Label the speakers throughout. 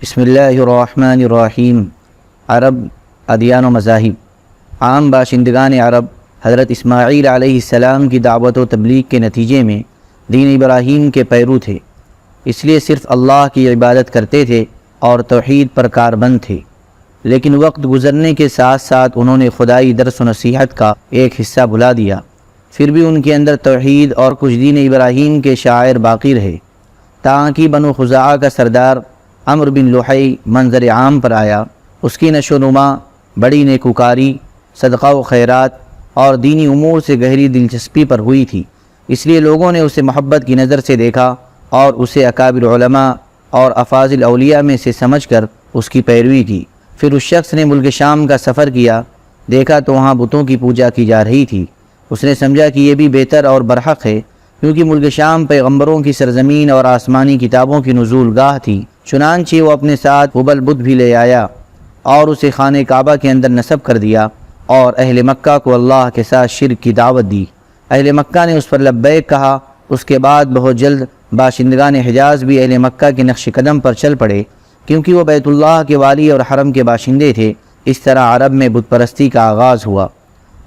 Speaker 1: بسم اللہ الرحمن الرحیم۔ عرب، ادیان و مذاہب۔ عام باشندگان عرب حضرت اسماعیل علیہ السلام کی دعوت و تبلیغ کے نتیجے میں دین ابراہیم کے پیرو تھے، اس لیے صرف اللہ کی عبادت کرتے تھے اور توحید پر کاربند تھے۔ لیکن وقت گزرنے کے ساتھ ساتھ انہوں نے خدائی درس و نصیحت کا ایک حصہ بھلا دیا، پھر بھی ان کے اندر توحید اور کچھ دین ابراہیم کے شعائر باقی رہے، تاں کہ بنو خزاعہ کا سردار عمرو بن لحی منظر عام پر آیا۔ اس کی نشو و نما، بڑی نیکوکاری، صدقہ و خیرات اور دینی امور سے گہری دلچسپی پر ہوئی تھی، اس لیے لوگوں نے اسے محبت کی نظر سے دیکھا اور اسے اکابر علماء اور افاضل اولیاء میں سے سمجھ کر اس کی پیروی کی۔ پھر اس شخص نے ملک شام کا سفر کیا، دیکھا تو وہاں بتوں کی پوجا کی جا رہی تھی۔ اس نے سمجھا کہ یہ بھی بہتر اور برحق ہے، کیونکہ ملک شام پیغمبروں کی سرزمین اور آسمانی کتابوں کی نزول گاہ تھی۔ چنانچہ وہ اپنے ساتھ ہبل بت بھی لے آیا اور اسے خانہ کعبہ کے اندر نصب کر دیا اور اہل مکہ کو اللہ کے ساتھ شرک کی دعوت دی۔ اہل مکہ نے اس پر لبیک کہا۔ اس کے بعد بہت جلد باشندگان حجاز بھی اہل مکہ کے نقش قدم پر چل پڑے، کیونکہ وہ بیت اللہ کے والی اور حرم کے باشندے تھے۔ اس طرح عرب میں بت پرستی کا آغاز ہوا۔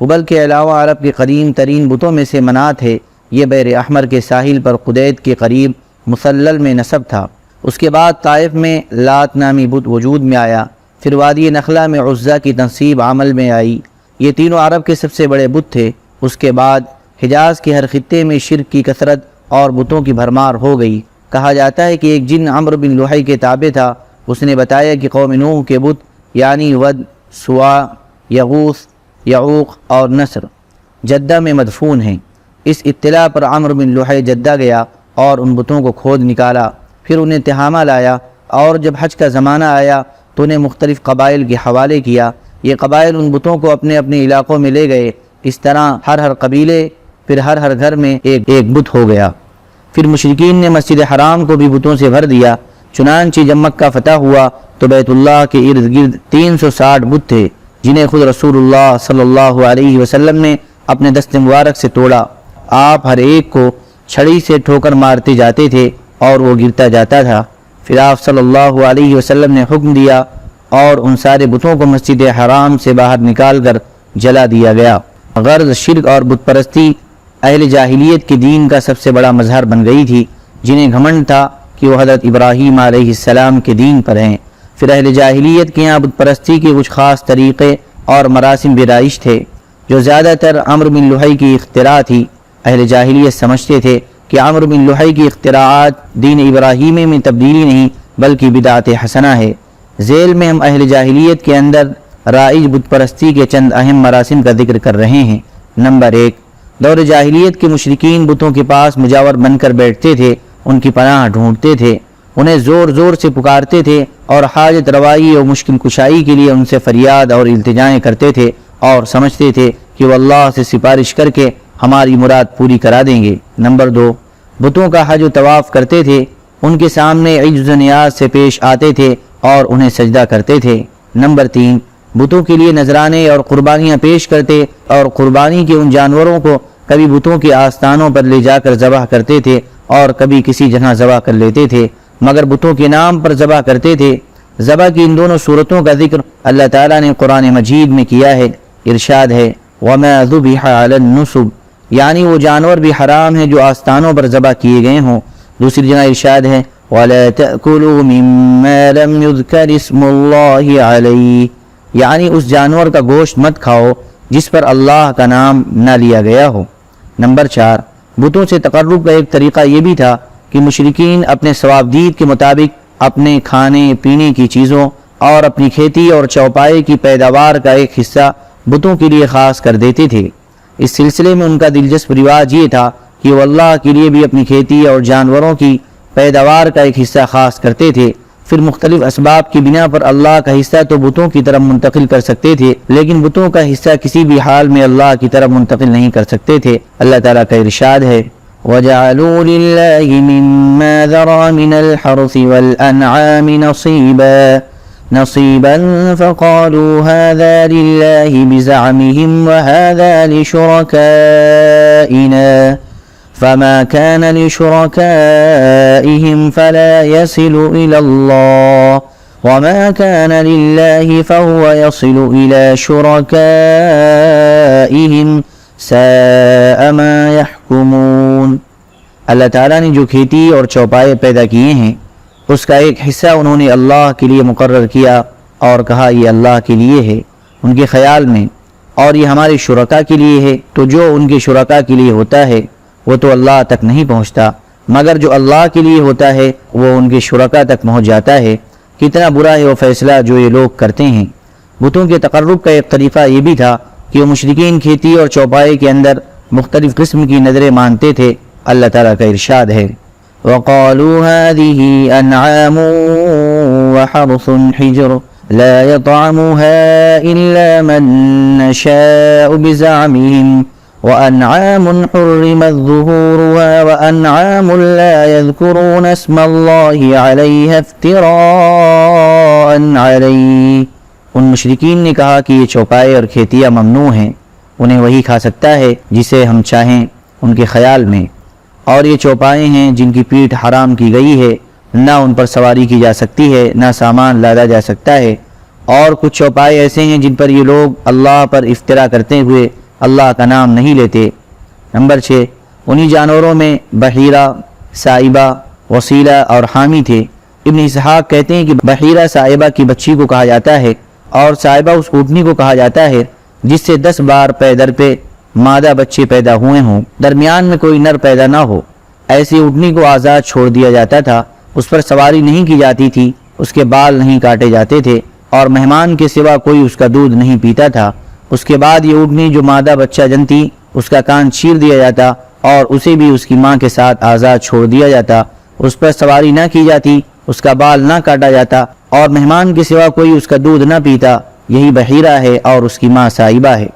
Speaker 1: ہبل کے علاوہ عرب کے قدیم ترین بتوں میں سے منات ہے۔ یہ بحر احمر کے ساحل پر قدید کے قریب مسلل میں نصب تھا۔ اس کے بعد طائف میں لات نامی بت وجود میں آیا، پھر وادی نخلا میں عزا کی تنصیب عمل میں آئی۔ یہ تینوں عرب کے سب سے بڑے بت تھے۔ اس کے بعد حجاز کے ہر خطے میں شرک کی کثرت اور بتوں کی بھرمار ہو گئی۔ کہا جاتا ہے کہ ایک جن عمرو بن لحی کے تابع تھا، اس نے بتایا کہ قوم نوح کے بت یعنی ود، سوا، یغوث، یعوق اور نصر جدہ میں مدفون ہیں۔ اس اطلاع پر عمرو بن لحی جدہ گیا اور ان بتوں کو کھود نکالا، پھر انہیں تہامہ لایا، اور جب حج کا زمانہ آیا تو انہیں مختلف قبائل کے حوالے کیا۔ یہ قبائل ان بتوں کو اپنے اپنے علاقوں میں لے گئے۔ اس طرح ہر قبیلے پھر ہر گھر میں ایک بت ہو گیا۔ پھر مشرکین نے مسجد حرام کو بھی بتوں سے بھر دیا۔ چنانچہ جب مکہ فتح ہوا تو بیت اللہ کے ارد گرد 360 بت تھے، جنہیں خود رسول اللہ صلی اللہ علیہ وسلم نے اپنے دست مبارک سے توڑا۔ آپ ہر ایک کو چھڑی سے ٹھوکر مارتے جاتے تھے اور وہ گرتا جاتا تھا۔ پھر آپ صلی اللہ علیہ وسلم نے حکم دیا اور ان سارے بتوں کو مسجد حرام سے باہر نکال کر جلا دیا گیا۔ غرض شرک اور بت پرستی اہل جاہلیت کے دین کا سب سے بڑا مظہر بن گئی تھی، جنہیں گھمنڈ تھا کہ وہ حضرت ابراہیم علیہ السلام کے دین پر ہیں۔ پھر اہل جاہلیت کے یہاں بت پرستی کے کچھ خاص طریقے اور مراسم برائش تھے، جو زیادہ تر عمرو بن لحی کی اختراع تھی۔ اہل جاہلیت سمجھتے تھے کہ عمرو بن لحی کی اختراعات دین ابراہیمی میں تبدیلی نہیں بلکہ بدعت حسنہ ہے۔ ذیل میں ہم اہل جاہلیت کے اندر رائج بت پرستی کے چند اہم مراسم کا ذکر کر رہے ہیں۔ نمبر 1، دور جاہلیت کے مشرکین بتوں کے پاس مجاور بن کر بیٹھتے تھے، ان کی پناہ ڈھونڈتے تھے، انہیں زور زور سے پکارتے تھے اور حاجت روائی اور مشکل کشائی کے لیے ان سے فریاد اور التجائیں کرتے تھے اور سمجھتے تھے کہ وہ اللہ سے سفارش کر کے ہماری مراد پوری کرا دیں گے۔ نمبر 2، بتوں کا حج و طواف کرتے تھے، ان کے سامنے عجز و نیاز سے پیش آتے تھے اور انہیں سجدہ کرتے تھے۔ نمبر 3، بتوں کے لیے نذرانے اور قربانیاں پیش کرتے اور قربانی کے ان جانوروں کو کبھی بتوں کے آستانوں پر لے جا کر ذبح کرتے تھے اور کبھی کسی جگہ ذبح کر لیتے تھے، مگر بتوں کے نام پر ذبح کرتے تھے۔ ذبح کی ان دونوں صورتوں کا ذکر اللہ تعالیٰ نے قرآن مجید میں کیا ہے۔ ارشاد ہے وَمَا ذُبِحَ عَلَى النُّصُبِ، یعنی وہ جانور بھی حرام ہیں جو آستانوں پر ذبح کیے گئے ہوں۔ دوسری جگہ ارشاد ہے وَلَا تَأْكُلُوا مِمَّا لَمْ يُذْكَرِ اسْمُ اللَّهِ عَلَيْهِ، یعنی اس جانور کا گوشت مت کھاؤ جس پر اللہ کا نام نہ لیا گیا ہو۔ نمبر 4، بتوں سے تقرب کا ایک طریقہ یہ بھی تھا کہ مشرکین اپنے ثوابدید کے مطابق اپنے کھانے پینے کی چیزوں اور اپنی کھیتی اور چوپائے کی پیداوار کا ایک حصہ بتوں کے لیے خاص کر دیتے تھے۔ اس سلسلے میں ان کا دلچسپ رواج یہ تھا کہ وہ اللہ کے لیے بھی اپنی کھیتی اور جانوروں کی پیداوار کا ایک حصہ خاص کرتے تھے۔ پھر مختلف اسباب کی بنا پر اللہ کا حصہ تو بتوں کی طرف منتقل کر سکتے تھے، لیکن بتوں کا حصہ کسی بھی حال میں اللہ کی طرف منتقل نہیں کر سکتے تھے۔ اللہ تعالیٰ کا ارشاد ہے وَجَعَلُوا لِلَّهِ مِمَّا ذَرَأَ مِنَ الْحَرْثِ وَالْأَنْعَامِ نَصِيبًا فَقَالُوا هَذَا لِلَّهِ بِزَعْمِهِمْ وَهَذَا لِشُرَكَائِنَا فَمَا كَانَ لِشُرَكَائِهِمْ فَلَا يَصِلُ إِلَى اللَّهِ وما كان لله فهو يصل إلى شركائهم ساء ما يحكمون۔ اللہ تعالیٰ نے جو کھیتی اور چوپائے پیدا کیے ہیں اس کا ایک حصہ انہوں نے اللہ کے لیے مقرر کیا اور کہا یہ اللہ کے لیے ہے ان کے خیال میں، اور یہ ہمارے شرکاء کے لیے ہے، تو جو ان کے شرکاء کے لیے ہوتا ہے وہ تو اللہ تک نہیں پہنچتا، مگر جو اللہ کے لیے ہوتا ہے وہ ان کے شرکاء تک پہنچ جاتا ہے۔ کتنا برا ہے وہ فیصلہ جو یہ لوگ کرتے ہیں۔ بتوں کے تقرب کا ایک طریقہ یہ بھی تھا کہ وہ مشرکین کھیتی اور چوپائے کے اندر مختلف قسم کی نظریں مانتے تھے۔ اللہ تعالیٰ کا ارشاد ہے وَقَالُوا هَذِهِ أَنْعَامٌ وَحَرْثٌ حِجْرٌ لَا يَطْعَمُهَا إِلَّا مَن نَّشَاءُ بِزَعْمِهِمْ وَأَنْعَامٌ حُرِّمَتْ ظُهُورُهَا وَأَنْعَامٌ لَا يَذْكُرُونَ اسْمَ اللَّهِ عَلَيْهَا افْتِرَاءً عَلَيْهِ۔ ان مشرکین نے کہا کہ یہ چوپائے اور کھیتیاں ممنوع ہیں، انہیں وہی کھا سکتا ہے جسے ہم چاہیں ان کے خیال میں، اور یہ چوپائے ہیں جن کی پیٹھ حرام کی گئی ہے، نہ ان پر سواری کی جا سکتی ہے نہ سامان لادا جا سکتا ہے، اور کچھ چوپائے ایسے ہیں جن پر یہ لوگ اللہ پر افترا کرتے ہوئے اللہ کا نام نہیں لیتے۔ نمبر 6، انہی جانوروں میں بحیرہ، سائبہ، وسیلہ اور حامی تھے۔ ابن اسحاق کہتے ہیں کہ بحیرہ سائبہ کی بچی کو کہا جاتا ہے اور سائبہ اس اونٹنی کو کہا جاتا ہے جس سے 10 بار پے در پہ مادہ بچے پیدا ہوئے ہوں، درمیان میں کوئی نر پیدا نہ ہو۔ ایسی اونٹنی کو آزاد چھوڑ دیا جاتا تھا، اس پر سواری نہیں کی جاتی تھی، اس کے بال نہیں کاٹے جاتے تھے اور مہمان کے سوا کوئی اس کا دودھ نہیں پیتا تھا۔ اس کے بعد یہ اونٹنی جو مادہ بچہ جنتی اس کا کان چیر دیا جاتا اور اسے بھی اس کی ماں کے ساتھ آزاد چھوڑ دیا جاتا، اس پر سواری نہ کی جاتی، اس کا بال نہ کاٹا جاتا اور مہمان کے سوا کوئی اس کا دودھ نہ پیتا۔ یہی بحیرہ ہے اور اس کی ماں سائبہ ہے۔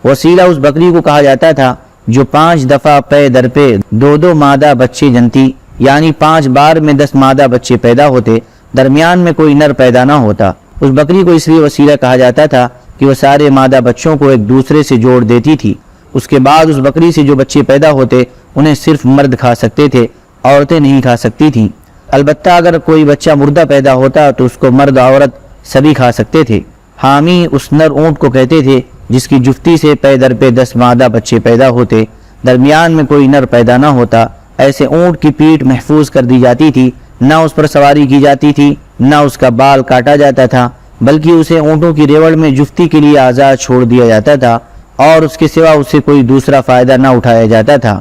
Speaker 1: وسیلہ اس بکری کو کہا جاتا تھا جو 5 دفعہ پے در پہ 2 مادہ بچے جنتی، یعنی 5 بار میں 10 مادہ بچے پیدا ہوتے، درمیان میں کوئی نر پیدا نہ ہوتا۔ اس بکری کو اس لیے وسیلہ کہا جاتا تھا کہ وہ سارے مادہ بچوں کو ایک دوسرے سے جوڑ دیتی تھی۔ اس کے بعد اس بکری سے جو بچے پیدا ہوتے انہیں صرف مرد کھا سکتے تھے، عورتیں نہیں کھا سکتی تھیں۔ البتہ اگر کوئی بچہ مردہ پیدا ہوتا تو اس کو مرد عورت سبھی کھا سکتے تھے۔ حامی اس نر اونٹ کو کہتے تھے جس کی جفتی سے پے در پہ 10 مادہ بچے پیدا ہوتے، درمیان میں کوئی نر پیدا نہ ہوتا۔ ایسے اونٹ کی پیٹھ محفوظ کر دی جاتی تھی، نہ اس پر سواری کی جاتی تھی، نہ اس کا بال کاٹا جاتا تھا، بلکہ اسے اونٹوں کی ریوڑ میں جفتی کے لیے آزاد چھوڑ دیا جاتا تھا اور اس کے سوا اسے کوئی دوسرا فائدہ نہ اٹھایا جاتا تھا۔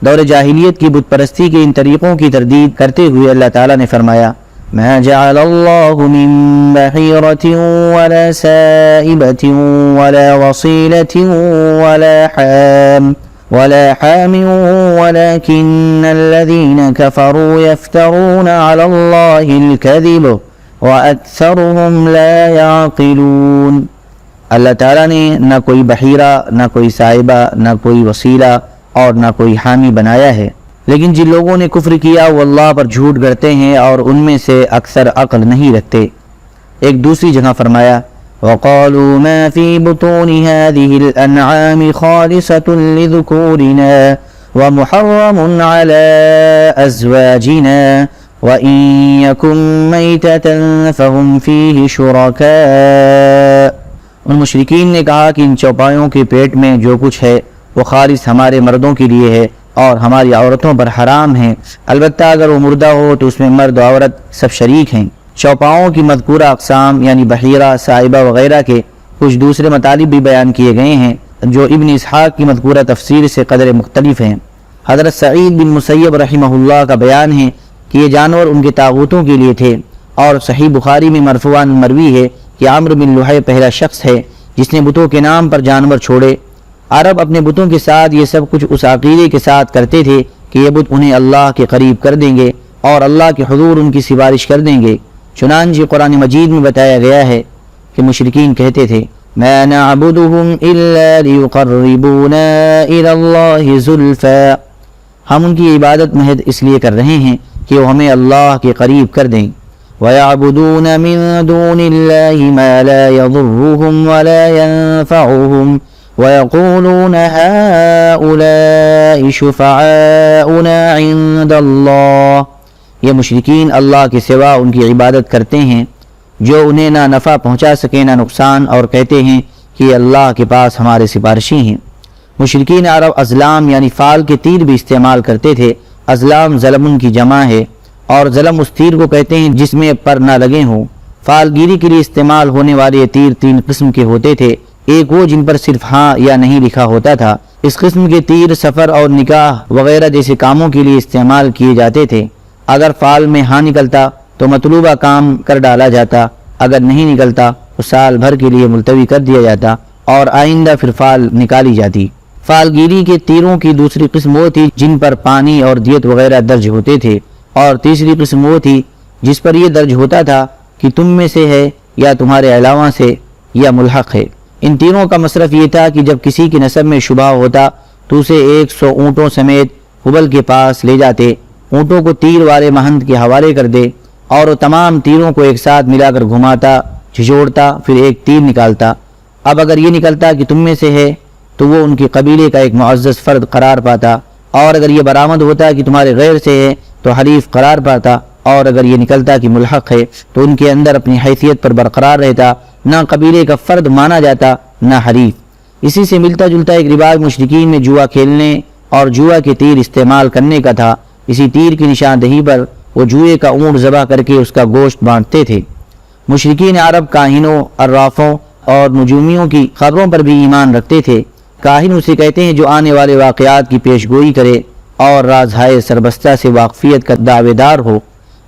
Speaker 1: دور جاہلیت کی بت پرستی کے ان طریقوں کی تردید کرتے ہوئے اللہ تعالیٰ نے فرمایا ما جعل اللہ من بحیرة ولا سائبة ولا وصیلة ولا حام ولكن الذين كفروا يفترون على الله الكذب وأكثرهم لا يعقلون۔ اللہ تعالیٰ نے نہ کوئی بحیرہ، نہ کوئی سائبہ، نہ کوئی وسیلہ اور نہ کوئی حامی بنایا ہے، لیکن جن لوگوں نے کفر کیا وہ اللہ پر جھوٹ گڑتے ہیں اور ان میں سے اکثر عقل نہیں رکھتے۔ ایک دوسری جگہ فرمایا وَقَالُوا مَا فِي بُطُونِ هَذِهِ الْأَنْعَامِ خَالِصَةٌ لِذُكُورِنَا وَمُحَرَّمٌ عَلَىٰ أَزْوَاجِنَا وَإِن يَكُن مَيْتَةً فَهُمْ فِيهِ شُرَكَاءُ۔ ان مشرکین نے کہا کہ ان چوپایوں کے پیٹ میں جو کچھ ہے وہ خالص ہمارے مردوں کے لیے ہے اور ہماری عورتوں پر حرام ہیں، البتہ اگر وہ مردہ ہو تو اس میں مرد و عورت سب شریک ہیں۔ چوپاؤں کی مذکورہ اقسام یعنی بحیرہ، سائبہ وغیرہ کے کچھ دوسرے مطالب بھی بیان کیے گئے ہیں جو ابن اسحاق کی مذکورہ تفسیر سے قدر مختلف ہیں۔ حضرت سعید بن مسیب رحمہ اللہ کا بیان ہے کہ یہ جانور ان کے طاغوتوں کے لیے تھے، اور صحیح بخاری میں مرفوعاً مروی ہے کہ عمرو بن لحی پہلا شخص ہے جس نے بتوں کے نام پر جانور چھوڑے۔ عرب اپنے بتوں کے ساتھ یہ سب کچھ اس عقیدے کے ساتھ کرتے تھے کہ یہ بت انہیں اللہ کے قریب کر دیں گے اور اللہ کے حضور ان کی سفارش کر دیں گے۔ چنانچہ قرآن مجید میں بتایا گیا ہے کہ مشرکین کہتے تھے ما نعبدهم الا ليقربونا الى الله زلفى، ہم ان کی عبادت محض اس لیے کر رہے ہیں کہ وہ ہمیں اللہ کے قریب کر دیں۔ وَيَعْبُدُونَ مِن دُونِ اللَّهِ مَا لَا يَضُرُّهُمْ وَلَا يَنفَعُهُمْ وَيَقُولُونَ هَؤُلَاءِ شُفَعَاؤُنَا عِندَ اللَّهِ۔ یہ مشرکین اللہ کے سوا ان کی عبادت کرتے ہیں جو انہیں نہ نفع پہنچا سکے نہ نقصان، اور کہتے ہیں کہ اللہ کے پاس ہمارے سفارشی ہیں۔ مشرکین عرب ازلام یعنی فال کے تیر بھی استعمال کرتے تھے۔ ازلام ظلم کی جمع ہے، اور ظلم اس تیر کو کہتے ہیں جس میں پر نہ لگے ہوں۔ فال گیری کے لیے استعمال ہونے والے تیر 3 قسم کے ہوتے تھے۔ ایک وہ جن پر صرف ہاں یا نہیں لکھا ہوتا تھا۔ اس قسم کے تیر سفر اور نکاح وغیرہ جیسے کاموں کے لیے استعمال کیے جاتے تھے۔ اگر فال میں ہاں نکلتا تو مطلوبہ کام کر ڈالا جاتا، اگر نہیں نکلتا تو سال بھر کے لیے ملتوی کر دیا جاتا اور آئندہ پھر فال نکالی جاتی۔ فال گیری کے تیروں کی دوسری قسم وہ تھی جن پر پانی اور دیت وغیرہ درج ہوتے تھے، اور تیسری قسم وہ تھی جس پر یہ درج ہوتا تھا کہ تم میں سے ہے یا تمہارے علاوہ سے یا ملحق ہے۔ ان تیروں کا مصرف یہ تھا کہ جب کسی کی نسب میں شبہ ہوتا تو اسے 100 اونٹوں سمیت حبل کے پاس لے جاتے، اونٹوں کو تیر والے مہند کے حوالے کر دے اور وہ تمام تیروں کو ایک ساتھ ملا کر گھماتا، جھجوڑتا، پھر ایک تیر نکالتا۔ اب اگر یہ نکلتا کہ تم میں سے ہے تو وہ ان کے قبیلے کا ایک معزز فرد قرار پاتا، اور اگر یہ برآمد ہوتا کہ تمہارے غیر سے ہے تو حریف قرار پاتا، اور اگر یہ نکلتا کہ ملحق ہے تو ان کے اندر اپنی حیثیت پر برقرار رہتا، نہ قبیلے کا فرد مانا جاتا نہ حریف۔ اسی سے ملتا جلتا ایک رواج مشرکین میں جوا کھیلنے اور جوا کے تیر استعمال کرنے کا تھا۔ اسی تیر کی نشاندہی پر وہ جوئے کا اونٹ ذبح کر کے اس کا گوشت بانٹتے تھے۔ مشرکین عرب کاہنوں، عرافوں اور نجومیوں کی خبروں پر بھی ایمان رکھتے تھے۔ کاہن اسے کہتے ہیں جو آنے والے واقعات کی پیشگوئی کرے اور رازہائے سربستہ سے واقفیت کا دعوے دار ہو۔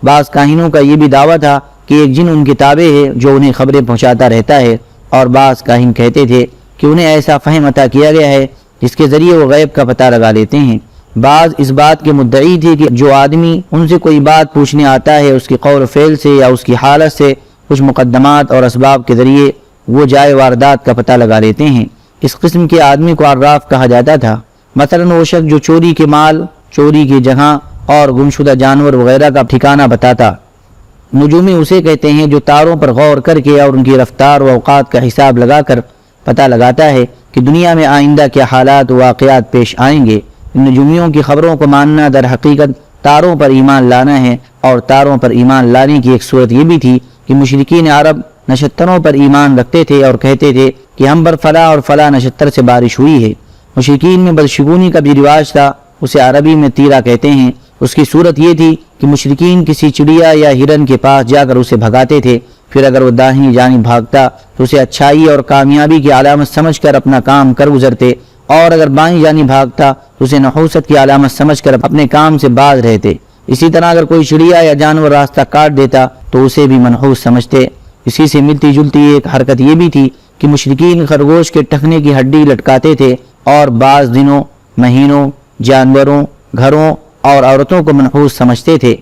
Speaker 1: بعض کاہنوں کا یہ بھی دعویٰ تھا کہ ایک جن ان کے تابع ہے جو انہیں خبریں پہنچاتا رہتا ہے، اور بعض کاہن کہتے تھے کہ انہیں ایسا فہم عطا کیا گیا ہے جس کے ذریعے وہ غیب کا پتہ لگا لیتے ہیں۔ بعض اس بات کے مدعی تھے کہ جو آدمی ان سے کوئی بات پوچھنے آتا ہے اس کی قول و فعل سے یا اس کی حالت سے کچھ مقدمات اور اسباب کے ذریعے وہ جائے واردات کا پتہ لگا لیتے ہیں۔ اس قسم کے آدمی کو عراف کہا جاتا تھا۔ مثلا وہ شخص جو چوری کے مال، چوری کی جگہ اور گمشدہ جانور وغیرہ کا ٹھکانہ بتاتا۔ نجومی اسے کہتے ہیں جو تاروں پر غور کر کے اور ان کی رفتار و اوقات کا حساب لگا کر پتہ لگاتا ہے کہ دنیا میں آئندہ کیا حالات و واقعات پیش آئیں گے۔ ان نجومیوں کی خبروں کو ماننا در حقیقت تاروں پر ایمان لانا ہے، اور تاروں پر ایمان لانے کی ایک صورت یہ بھی تھی کہ مشرکین عرب نشتروں پر ایمان رکھتے تھے اور کہتے تھے کہ ہم پر فلاں اور فلاں نشتر سے بارش ہوئی ہے۔ مشرکین میں بدشگونی کا بھی رواج تھا، اسے عربی میں تیرہ کہتے ہیں۔ اس کی صورت یہ تھی کہ مشرکین کسی چڑیا یا ہرن کے پاس جا کر اسے بھگاتے تھے، پھر اگر وہ داہنی جانب بھاگتا تو اسے اچھائی اور کامیابی کی علامت سمجھ کر اپنا کام کر گزرتے، اور اگر بائیں جانب بھاگتا تو اسے نحوست کی علامت سمجھ کر اپنے کام سے باز رہتے۔ اسی طرح اگر کوئی چڑیا یا جانور راستہ کاٹ دیتا تو اسے بھی منحوس سمجھتے۔ اسی سے ملتی جلتی ایک حرکت یہ بھی تھی کہ مشرکین خرگوش کے ٹخنے کی ہڈی لٹکاتے تھے اور بعض دنوں، مہینوں، جانوروں، گھروں اور عورتوں کو منحوس سمجھتے تھے۔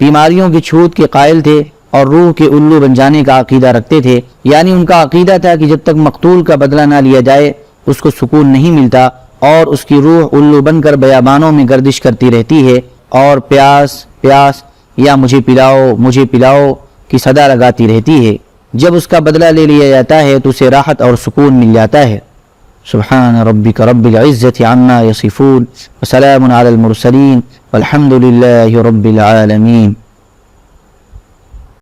Speaker 1: بیماریوں کی چھوت کے قائل تھے اور روح کے الو بن جانے کا عقیدہ رکھتے تھے، یعنی ان کا عقیدہ تھا کہ جب تک مقتول کا بدلہ نہ لیا جائے اس کو سکون نہیں ملتا، اور اس کی روح الو بن کر بیابانوں میں گردش کرتی رہتی ہے اور پیاس پیاس یا مجھے پلاؤ کی صدا لگاتی رہتی ہے۔ جب اس کا بدلہ لے لیا جاتا ہے تو اسے راحت اور سکون مل جاتا ہے۔ سبحان ربک رب العزت عما یصفون وسلام علی المرسلین والحمد للہ رب العالمین۔